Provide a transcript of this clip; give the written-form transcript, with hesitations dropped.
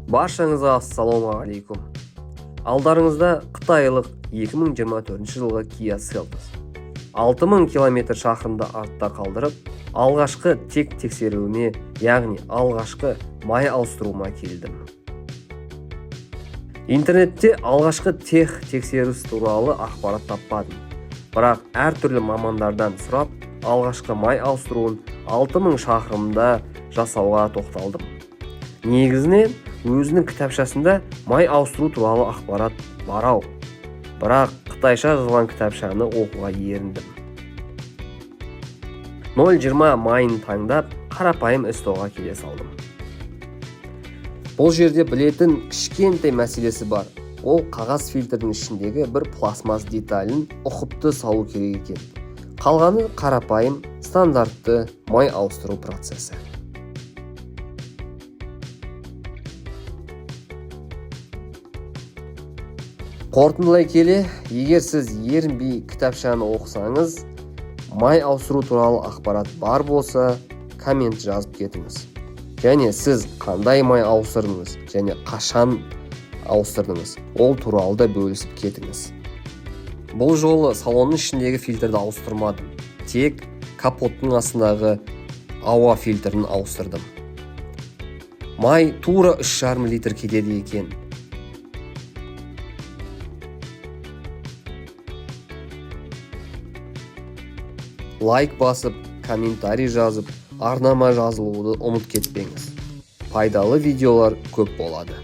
Баршаңызға ассалаумағалейкум. Алдарыңызда қытайлық 2024 жылғы Kia Seltos 6000 км шақырымды артта қалдырып, алғашқы тек тексеруіме, яғни алғашқы май ауыстыруыма келдім. Интернетте алғашқы тех тексеріс туралы ақпарат таппадым. Бірақ әртүрлі мамандардан сұрап, алғашқы май ауыстыруын 6000 шақырымда жасауға тоқталдым. Негізінен өзінің кітапшасында май ауыстыру туралы ақпарат бар. Бірақ қытайша жазылған кітапшаны оқуға еріндім. 0.20 майын таңдап, қарапайым СТО-ға келе салдым. Бұл жерде білетін кішкентай мәселесі бар. Ол қағаз фильтрдің ішіндегі бір пластмасс деталін ұқыпты салу керек екен. Қалғаны қарапайым, стандартты май ауыстыру процесі. Қорытындылай келе, егер сіз ерінбей кітапшаны оқысаңыз, май ауыстыру туралы ақпарат бар болса, коммент жазып кетіңіз. Және сіз қандай май ауыстырдыңыз және қашан ауыстырдыңыз, ол туралы да бөлісіп кетіңіз. Бұл жолы салонның ішіндегі фильтрді ауыстырмадым. Тек капоттың астындағы ауа фильтрін ауыстырдым. Май тура 3,5 литр кетеді екен. Лайк басып, комментарий жазып, арнама жазылуды ұмыт кетпеңіз. Пайдалы видеолар көп болады.